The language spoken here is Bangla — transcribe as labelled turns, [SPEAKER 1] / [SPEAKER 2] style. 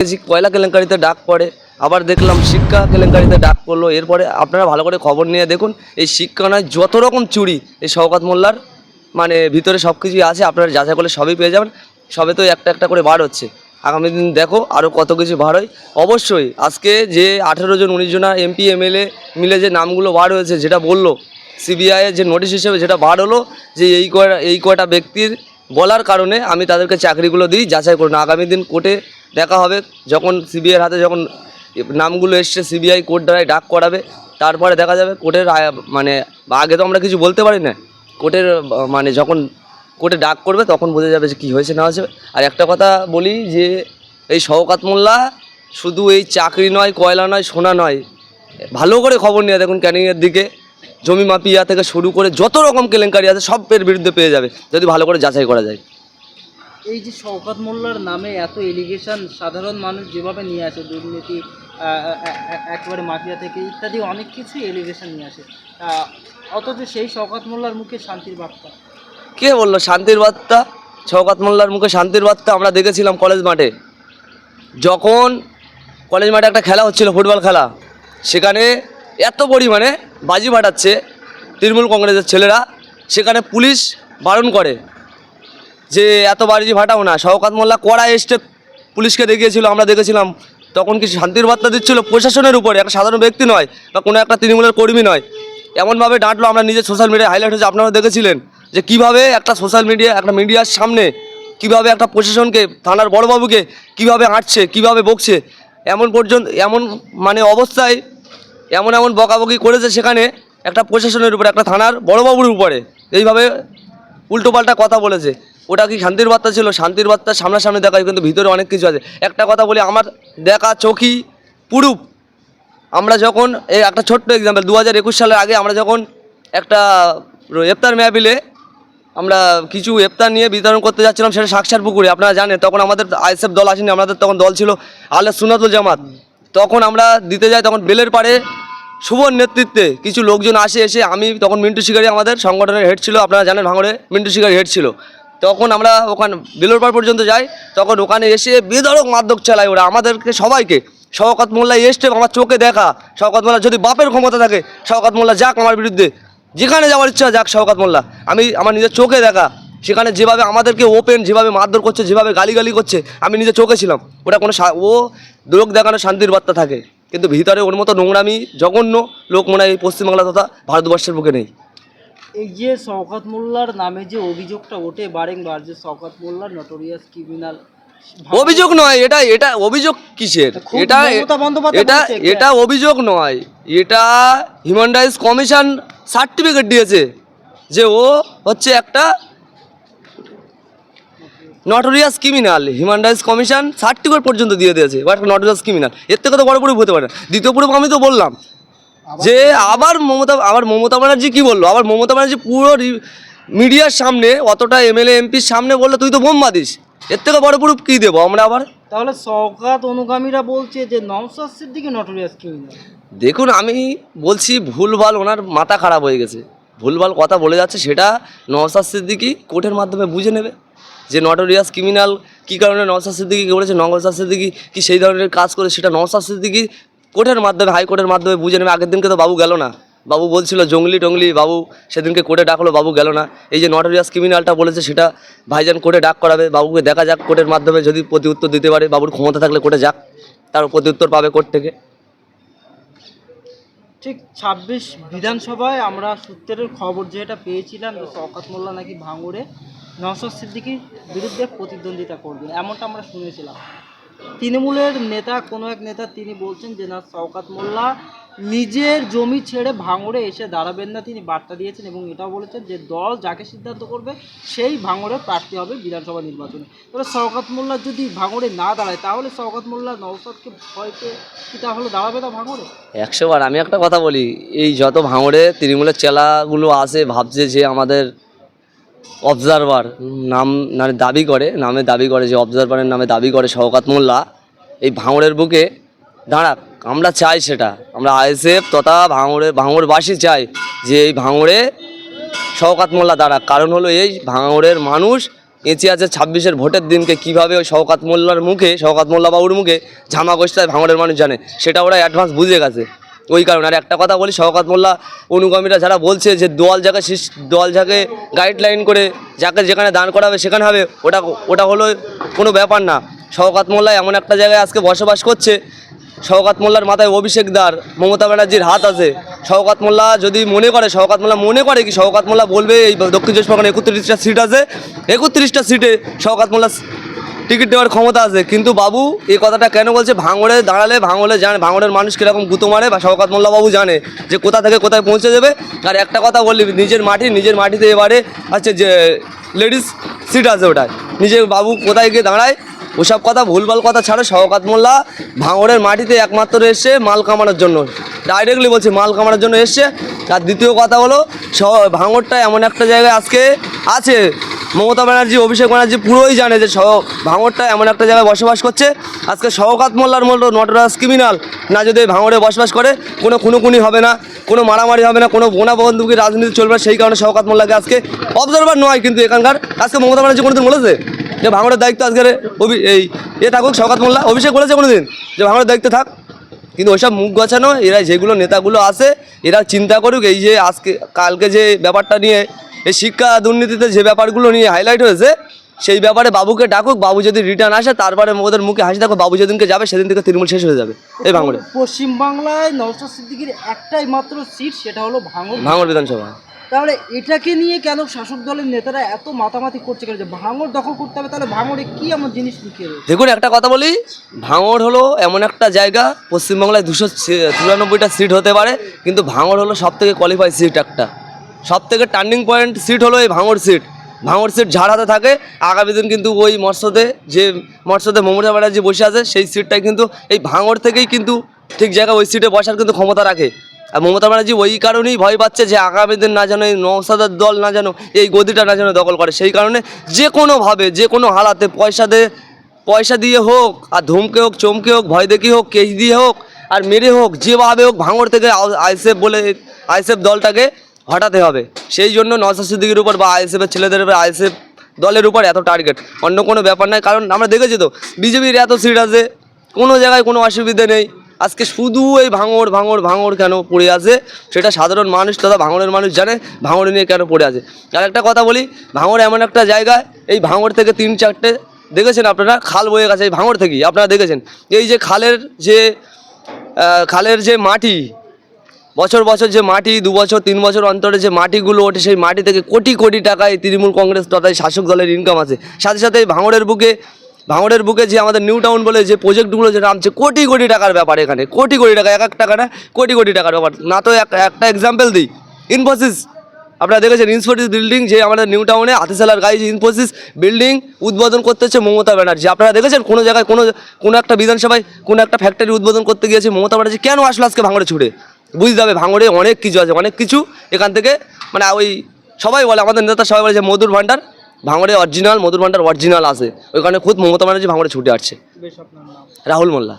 [SPEAKER 1] কয়লা কেলেঙ্কারিতে ডাক পড়ে, আবার দেখলাম শিক্ষা কেলেঙ্কারিতে ডাক পড়লো। এরপরে আপনারা ভালো করে খবর নিয়ে দেখুন, এই শিক্ষা নয় যত রকম চুরি এই শওকত মোল্লার মানে ভিতরে সব কিছুই আছে। আপনারা যাচাই করলে সবই পেয়ে যাবেন। সবে তো একটা একটা করে বার হচ্ছে, আগামী দিন দেখো আরও কত কিছু বার হয়। অবশ্যই আজকে যে 18 জন 19 জনা এমপি এমএলএ মিলে যে নামগুলো বার হয়েছে, যেটা বললো সিবিআইয়ের যে নোটিশ হিসেবে যেটা বার হলো, যে এই কয়টা ব্যক্তির বলার কারণে আমি তাদেরকে চাকরিগুলো দিই, যাচাই করুন। আগামী দিন কোর্টে দেখা হবে, যখন সিবিআইয়ের হাতে যখন নামগুলো এসছে, সিবিআই কোর্ট দ্বারাই ডাক করাবে, তারপরে দেখা যাবে কোর্টের মানে আগে তো আমরা কিছু বলতে পারি না। কোর্টের মানে যখন কোর্টে ডাক করবে তখন বোঝা যাবে যে কী হয়েছে না হয়েছে। আর একটা কথা বলি যে এই শওকত মোল্লা শুধু এই চাকরি নয়, কয়লা নয়, সোনা নয়, ভালো করে খবর নিয়ে দেখুন ক্যানিংয়ের দিকে জমি মাফিয়া থেকে শুরু করে যত রকম কেলেঙ্কারি আছে সব এর বিরুদ্ধে পেয়ে যাবে যদি ভালো করে যাচাই করা যায়।
[SPEAKER 2] এই যে শওকত মোল্লার নামে এত এলিগেশন সাধারণ মানুষ যেভাবে নিয়ে আসে, দুর্নীতি একেবারে মাফিয়া থেকে ইত্যাদি অনেক কিছুই এলিগেশন নিয়ে আসে, অথচ সেই শওকত মোল্লার মুখে শান্তির বার্তা।
[SPEAKER 1] কে বললো শান্তির বার্তা? শওকত মোল্লার মুখে শান্তির বার্তা আমরা দেখেছিলাম কলেজ মাঠে, যখন কলেজ মাঠে একটা খেলা হচ্ছিল, ফুটবল খেলা, সেখানে এত পরিমাণে বাজি ফাটাচ্ছে তৃণমূল কংগ্রেসের ছেলেরা, সেখানে পুলিশ বারণ করে যে এত বাজি ফাটাও না। শওকত মোল্লা কড়া স্টেপ পুলিশকে দেখিয়েছিল, আমরা দেখেছিলাম। তখন কি শান্তির বার্তা দিচ্ছিল প্রশাসনের উপরে, একটা সাধারণ ব্যক্তি নয় বা কোনো একটা তৃণমূলের কর্মী নয়। এমনভাবে ডাঁটলো, আমরা নিজে সোশ্যাল মিডিয়ায় হাইলাইট হয়েছে, আপনারা দেখেছিলেন যে কীভাবে একটা সোশ্যাল মিডিয়া, একটা মিডিয়ার সামনে কীভাবে একটা প্রশাসনকে, থানার বড়বাবুকে কীভাবে আঁটছে, কীভাবে বকছে, এমন মানে অবস্থায় এমন বকাবকি করেছে সেখানে একটা প্রশাসনের উপরে, একটা থানার বড়বাবুর উপরে এইভাবে উল্টোপাল্টা কথা বলেছে। ওটা কি শান্তির বার্তা ছিল? শান্তির বার্তা সামনাসামনি দেখায়, কিন্তু ভিতরে অনেক কিছু আছে। একটা কথা বলি, আমার দেখা চোখই পুরুপ। আমরা যখন এই একটা ছোট্ট এক্সাম্পল, 2021 সালের আগে আমরা যখন একটা ইফতার মেহফিলে আমরা কিছু ইফতার নিয়ে বিতরণ করতে যাচ্ছিলাম, সেটা শাকসার পুকুরে, আপনারা জানেন। তখন আমাদের আইএসএফ দল আসেনি, আমাদের তখন দল ছিল আহলে সুন্নাতুল জামাত। তখন আমরা দিতে যাই, তখন বেলের পাড়ে শুভর নেতৃত্বে কিছু লোকজন এসে আমি তখন মিন্টু শিকারি আমাদের সংগঠনের হেড ছিল, আপনারা জানেন ভাঙড়ে মিন্টু শিকারি হেড ছিল। তখন আমরা ওখানে বেলের পাড় পর্যন্ত যাই, তখন ওখানে এসে বেধড়ক মাদক চালায় ওরা আমাদেরকে সবাইকে। শওকত মোল্লা স্টেপ আমার চোখে দেখা। শওকত মোল্লা যদি বাপের ক্ষমতা থাকে, শওকত মোল্লা যাক আমার বিরুদ্ধে, যেখানে যাওয়ার ইচ্ছা যাক শওকত মোল্লা। আমি আমার নিজের চোখে দেখা, সেখানে যেভাবে আমাদেরকে ওপেন যেভাবে মারধর করছে, যেভাবে গালিগালি করছে, আমি নিজে চোখে ছিলাম। ওটা কোনো ও লোক দেখানো শান্তির বার্তা থাকে, কিন্তু ভিতরে ওর মতো নোংরামি জঘন্য লোক মনে হয় এই পশ্চিমবাংলা তথা ভারতবর্ষের বুকে নেই।
[SPEAKER 2] এই যে শওকত মোল্লার নামে যে অভিযোগটা ওঠে বারংবার, যে শওকত মোল্লা নটোরিয়াস ক্রিমিনাল,
[SPEAKER 1] অভিযোগ নয় এটা, এটা অভিযোগ কিসের? এটা অভিযোগ নয়, এটা হিউম্যান রাইটস কমিশন সার্টিফিকেট দিয়েছে যে ও হচ্ছে একটা notorious criminal. Human rights commission certificate পর্যন্ত দিয়ে দিয়েছে ও একটা নটোরিয়াস ক্রিমিনাল। এর থেকে তো বড় প্রুফ হতে পারে না। দ্বিতীয় প্রুফ আমি তো বললাম যে আবার মমতা ব্যানার্জি কী বললো, আবার মমতা ব্যানার্জি পুরো মিডিয়ার সামনে, অতটা এমএলএ এমপির সামনে বললো তুই তো বোম বাঁধিস। এর থেকে বড় প্রুফ কী দেবো আমরা আবার?
[SPEAKER 2] তাহলে শওকত অনুগামীরা বলছে যে নওশাদ সিদ্দিকী নটোরিয়াস ক্রিমিনাল।
[SPEAKER 1] দেখুন, আমি বলছি ভুলভাল, ওনার মাথা খারাপ হয়ে গেছে, ভুলভাল কথা বলে যাচ্ছে। সেটা নওশাদ সিদ্দিকী কোর্টের মাধ্যমে বুঝে নেবে যে নটোরিয়াস ক্রিমিনাল কী কারণে নওশাদ সিদ্দিকী করেছে, নওশাদ সিদ্দিকী কি সেই ধরনের কাজ করে, সেটা নওশাদ সিদ্দিকী কোর্টের মাধ্যমে, হাইকোর্টের মাধ্যমে বুঝে নেবে। আগের দিনকে তো বাবু গেল না, বাবু বলছিল জঙ্গলি টঙ্গলি, বাবু সেদিনকে কোর্টে ডাকলো, বাবু গেল না। এই যে নটোরিয়াস ক্রিমিনালটা বলেছে সেটা ভাইজান কোর্টে ডাক করাবে, বাবুকে দেখা যাক কোর্টের মাধ্যমে, যদি প্রতি উত্তর দিতে পারে, বাবুর ক্ষমতা থাকলে কোর্টে যাক, তার প্রতি উত্তর পাবে কোর্ট থেকে।
[SPEAKER 2] ঠিক 26 বিধানসভায় আমরা সূত্রের খবর যেটা পেয়েছিলাম যে শওকত মোল্লা নাকি ভাঙড়ে নওশাদ সিদ্দিকীর বিরুদ্ধে প্রতিদ্বন্দ্বিতা করবে, এমনটা আমরা শুনেছিলাম। তৃণমূলের নেতা, কোনো এক নেতা, তিনি বলছেন যে না, শওকত মোল্লা নিজের জমি ছেড়ে ভাঙড়ে এসে দাঁড়াবেন না, তিনি বার্তা দিয়েছেন। এবং এটাও বলেছেন যে দল যাকে সিদ্ধান্ত করবে সেই ভাঙড়ে প্রার্থী হবে বিধানসভা নির্বাচনে। তবে শওকত মোল্লা যদি ভাঙড়ে না দাঁড়ায়, তাহলে শওকত মোল্লা নওশাদকে ভয় পেয়ে কি তাহলে দাঁড়াবে না ভাঙড়ে?
[SPEAKER 1] 100 বার আমি একটা কথা বলি, এই যত ভাঙড়ে তৃণমূলের চেলাগুলো আসে, ভাবছে যে আমাদের অবজারভার নাম মানে দাবি করে যে অবজারভারের নামে দাবি করে শওকত মোল্লা এই ভাঙড়ের বুকে দাঁড়াক। আমরা চাই সেটা, আমরা আইএসএফ তথা ভাঙড়বাসী চাই যে এই ভাঙড়ে শওকত মোল্লা দাঁড়াক। কারণ হলো এই ভাঙড়ের মানুষ এঁচে আছে 26-এর ভোটের দিনকে কীভাবে ওই শওকত মোল্লার মুখে, শওকত মোল্লা বাবুর মুখে ঝামা গোষ্ঠী ভাঙড়ের মানুষ জানে, সেটা ওরা অ্যাডভান্স বুঝে গেছে। ওই কারণে আর একটা কথা বলি, শওকত মোল্লা অনুগামীরা যারা বলছে যে দল যাকে গাইডলাইন করে যাকে যেখানে দান করাবে সেখানে হবে, ওটা হলো কোনো ব্যাপার না। শওকত মোল্লা এমন একটা জায়গায় আজকে বসবাস করছে, শওকত মোল্লার মাথায় অভিষেক দার, মমতা ব্যানার্জির হাত আছে। শওকত মোল্লা যদি মনে করে, শওকত মোল্লা বলবে এই দক্ষিণ চব্বিশ পরগনায় 31টা সিট আছে, 31টা সিটে শওকত মোল্লা টিকিট দেওয়ার ক্ষমতা আছে। কিন্তু বাবু এই কথাটা কেন বলছে, ভাঙড়ে দাঁড়ালে ভাঙড়ে জানে ভাঙড়ের মানুষ কীরকম গুঁতো মারে, বা শওকত মোল্লা বাবু জানে যে কোথা থেকে কোথায় পৌঁছে যাবে। আর একটা কথা বললি, নিজের মাটিতে এবারে আছে যে লেডিস সিট আছে, ওটায় নিজের বাবু কোথায় গিয়ে দাঁড়ায়, ওসব কথা ভুলভাল কথা ছাড়ো। শওকত মোল্লা ভাঙড়ের মাটিতে একমাত্র এসছে মাল কামানোর জন্য, ডাইরেক্টলি বলছি মাল কামানোর জন্য এসছে। আর দ্বিতীয় কথা হলো, ভাঙড়টা এমন একটা জায়গায় আজকে আছে, মমতা ব্যানার্জি, অভিষেক ব্যানার্জি পুরোই জানে যে ভাঙড়টা এমন একটা জায়গায় বসবাস করছে। আজকে শওকত মোল্লার মতো নটরাজ ক্রিমিনাল না যদি ভাঙড়ে বসবাস করে, কোনো খুনোখুনি হবে না, কোনো মারামারি হবে না, কোনো বোনা বন্দুকের রাজনীতি চলবে না। সেই কারণে শওকত মোল্লাকে আজকে অবজারভার নয়, কিন্তু এখানকার আজকে মমতা ব্যানার্জি কোনোদিন বলেছে যে ভাঙড়ের দায়িত্ব আজকের থাকুক শওকত মোল্লা? অভিষেক বলেছে কোনোদিন যে ভাঙড়ের দায়িত্ব থাক? কিন্তু ওইসব মুখ গছানো এরা যেগুলো নেতাগুলো আছে, এরা চিন্তা করুক এই যে কালকে যে ব্যাপারটা নিয়ে, এই শিক্ষা দুর্নীতিতে যে ব্যাপারগুলো নিয়ে হাইলাইট হয়েছে, সেই ব্যাপারে বাবুকে ডাকুক। বাবু যদি রিটার্ন আসে, তারপরে ওদের মুখে হাসি থাকো। বাবু যেদিনকে যাবে সেদিন থেকে তৃণমূল শেষ হয়ে যাবে এই ভাঙড়ে।
[SPEAKER 2] পশ্চিমবাংলায় নওশাদ সিদ্দিকীর একটাই মাত্র সিট, সেটা হলো
[SPEAKER 1] ভাঙড় বিধানসভা।
[SPEAKER 2] তাহলে এটাকে নিয়ে কেন শাসক দলের নেতারা এত মাতামাতি করছে কেন যে ভাঙড় দখল করতে হবে? তাহলে ভাঙড়ে কি এমন জিনিস লুকিয়ে রয়েছে?
[SPEAKER 1] দেখুন একটা কথা বলি, ভাঙড় হলো এমন একটা জায়গা, পশ্চিমবাংলায় 294টা সিট হতে পারে, কিন্তু ভাঙড় হলো সবথেকে কোয়ালিফাই সিট, একটা সবথেকে টার্নিং পয়েন্ট সিট হলো এই ভাঙড় সিট। ভাঙড় সিট ঝাড় হাতে থাকে, আগামী দিন কিন্তু ওই মর্শদে মমতা ব্যানার্জি বসে আছে, সেই সিটটাই কিন্তু এই ভাঙড় থেকেই কিন্তু ঠিক জায়গা ওই সিটে বসার কিন্তু ক্ষমতা রাখে। আর মমতা ব্যানার্জি ওই কারণেই ভয় পাচ্ছে যে আগামী দিন না যেন এই নওশাদের দল না যেন এই গদিটা না যেন দখল করে। সেই কারণে যে কোনোভাবে যে কোনো হালাতে পয়সা দিয়ে হোক, আর ধমকে হোক, চমকে হোক, ভয় দেখি হোক, কেস দিয়ে হোক, আর মেরে হোক, যেভাবে হোক ভাঙড় থেকে আইএসএফ দলটাকে হটাতে হবে। সেই জন্য নওশাদ সিদ্দিকীর উপর বা আইএসএফের ছেলেদের উপর, আইএসএফ দলের উপর এত টার্গেট, অন্য কোনো ব্যাপার নয়। কারণ আমরা দেখেছি তো বিজেপির এত সিট আছে, কোনো জায়গায় কোনো অসুবিধে নেই। আজকে শুধু এই ভাঙড় কেন পড়ে আছে, সেটা সাধারণ মানুষ তথা ভাঙড়ের মানুষ জানে ভাঙড় নিয়ে কেন পড়ে আছে। আর একটা কথা বলি, ভাঙড় এমন একটা জায়গায়, এই ভাঙড় থেকে 3-4টে দেখেছেন আপনারা খাল বয়ে গেছে, এই ভাঙড় থেকেই আপনারা দেখেছেন। এই যে খালের যে মাটি, বছর যে মাটি, 2 বছর 3 বছর অন্তরে যে মাটিগুলো ওঠে, সেই মাটি থেকে কোটি কোটি টাকায় তৃণমূল কংগ্রেস তথা শাসক দলের ইনকাম আছে। সাথে সাথে এই ভাঙড়ের বুকে যে আমাদের নিউ টাউন বলে যে প্রজেক্টগুলো যে নামছে, কোটি কোটি টাকার ব্যাপার। এখানে কোটি কোটি টাকা, এক টাকা না, কোটি কোটি টাকার ব্যাপার। না তো একটা এক্সাম্পল দিই, ইনফোসিস আপনারা দেখেছেন, ইনফোসিস বিল্ডিং যে আমাদের নিউ টাউনে হাতিশালার গায়ে যে ইনফোসিস বিল্ডিং উদ্বোধন করতে হচ্ছে মমতা ব্যানার্জি। আপনারা দেখেছেন কোনো জায়গায় কোনো একটা বিধানসভায় কোনো একটা ফ্যাক্টরি উদ্বোধন করতে গিয়েছে মমতা ব্যানার্জি কেন আসলো আজকে ভাঙড়ে ছুটে? বুঝতে হবে ভাঙড়ে অনেক কিছু আছে, অনেক কিছু এখান থেকে মানে ওই সবাই বলে, আমাদের নেতা সবাই বলে যে মধুর ভাণ্ডার ভাঙড়ে অরিজিনাল, মধুর ভাণ্ডার অরিজিনাল আছে, ওইখানে খুদ মমতা ব্যানার্জি ভাঙড়ে ছুটে আসছে।
[SPEAKER 2] বেশ, আপনার নাম?
[SPEAKER 1] রাহুল মোল্লা।